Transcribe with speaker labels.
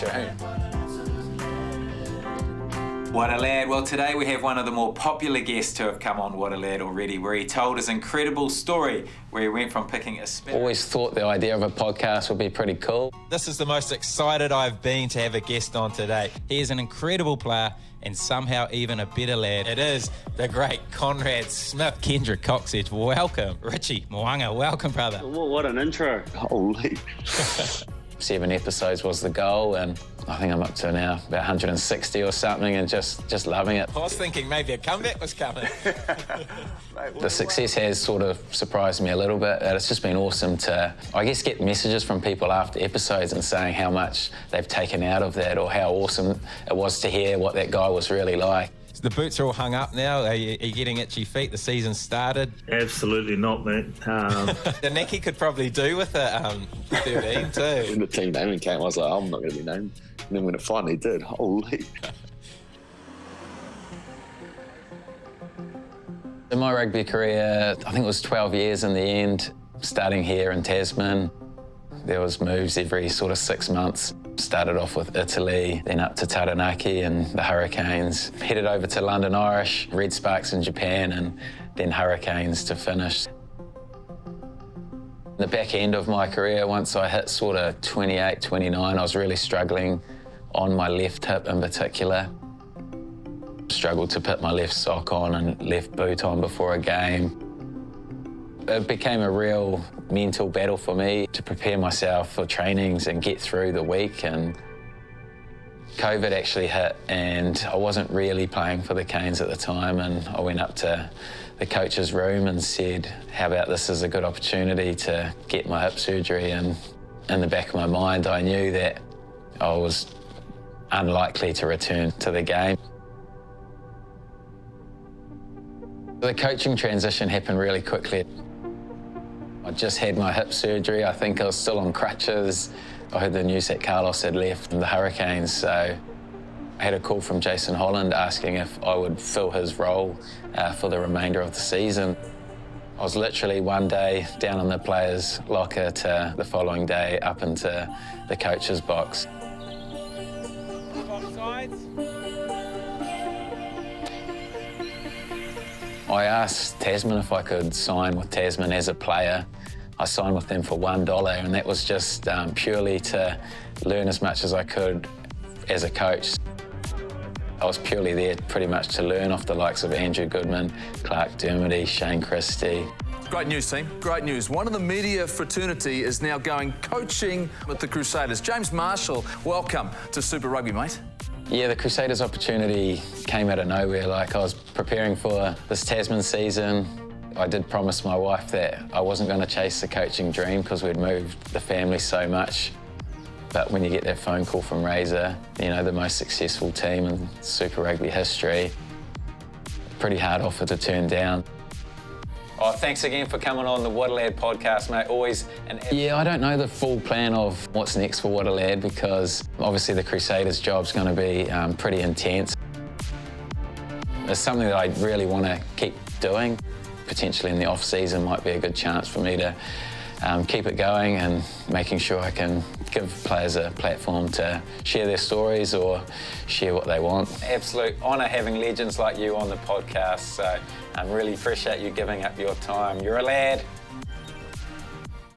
Speaker 1: tune. What a lad. Well, today we have one of the more popular guests to have come on What a Lad already, where he told his incredible story where he went from picking a spin.
Speaker 2: Always thought the idea of a podcast would be pretty cool.
Speaker 3: This is the most excited I've been to have a guest on today. He is an incredible player and somehow even a better lad. It is the great Conrad Smith. Kendra Coxedge, welcome. Richie Moanga, welcome, brother.
Speaker 4: What an intro. Holy.
Speaker 2: 7 episodes was the goal, and I think I'm up to now about 160 or something, and just loving it.
Speaker 3: I was thinking maybe a comeback was coming.
Speaker 2: The success has sort of surprised me a little bit. It's just been awesome to, I guess, get messages from people after episodes and saying how much they've taken out of that, or how awesome it was to hear what that guy was really like.
Speaker 3: The boots are all hung up now. Are you getting itchy feet? The season started.
Speaker 4: Absolutely not, mate.
Speaker 3: The Nicky could probably do with a 13 too.
Speaker 4: When the team naming came, I was like, I'm not going to be named. And then when it finally did, holy.
Speaker 2: In my rugby career, I think it was 12 years in the end, starting here in Tasman. There was moves every sort of 6 months. Started off with Italy, then up to Taranaki and the Hurricanes. Headed over to London Irish, Red Sparks in Japan, and then Hurricanes to finish. The back end of my career, once I hit sort of 28, 29, I was really struggling on my left hip in particular. Struggled to put my left sock on and left boot on before a game. It became a real mental battle for me to prepare myself for trainings and get through the week. And COVID actually hit, and I wasn't really playing for the Canes at the time, and I went up to the coach's room and said, how about this is a good opportunity to get my hip surgery? And in the back of my mind, I knew that I was unlikely to return to the game. The coaching transition happened really quickly. I just had my hip surgery. I think I was still on crutches. I heard the news that Carlos had left the Hurricanes, so I had a call from Jason Holland asking if I would fill his role for the remainder of the season. I was literally one day down in the players' locker to the following day up into the coach's box. I asked Tasman if I could sign with Tasman as a player. I signed with them for $1, and that was just purely to learn as much as I could as a coach. I was purely there pretty much to learn off the likes of Andrew Goodman, Clark Dermody, Shane Christie.
Speaker 5: Great news, team. Great news. One of the media fraternity is now going coaching with the Crusaders. James Marshall, welcome to Super Rugby, mate.
Speaker 2: Yeah, the Crusaders opportunity came out of nowhere. Like, I was preparing for this Tasman season. I did promise my wife that I wasn't going to chase the coaching dream because we'd moved the family so much. But when you get that phone call from Razor, you know, the most successful team in Super Rugby history, pretty hard offer to turn down.
Speaker 1: Oh, thanks again for coming on the What a Lad podcast, mate. Always an...
Speaker 2: Yeah, I don't know the full plan of what's next for What a Lad, because obviously the Crusaders' job's going to be pretty intense. It's something that I really want to keep doing. Potentially in the off-season might be a good chance for me to keep it going and making sure I can give players a platform to share their stories or share what they want.
Speaker 1: Absolute honour having legends like you on the podcast, so I really appreciate you giving up your time. You're a lad.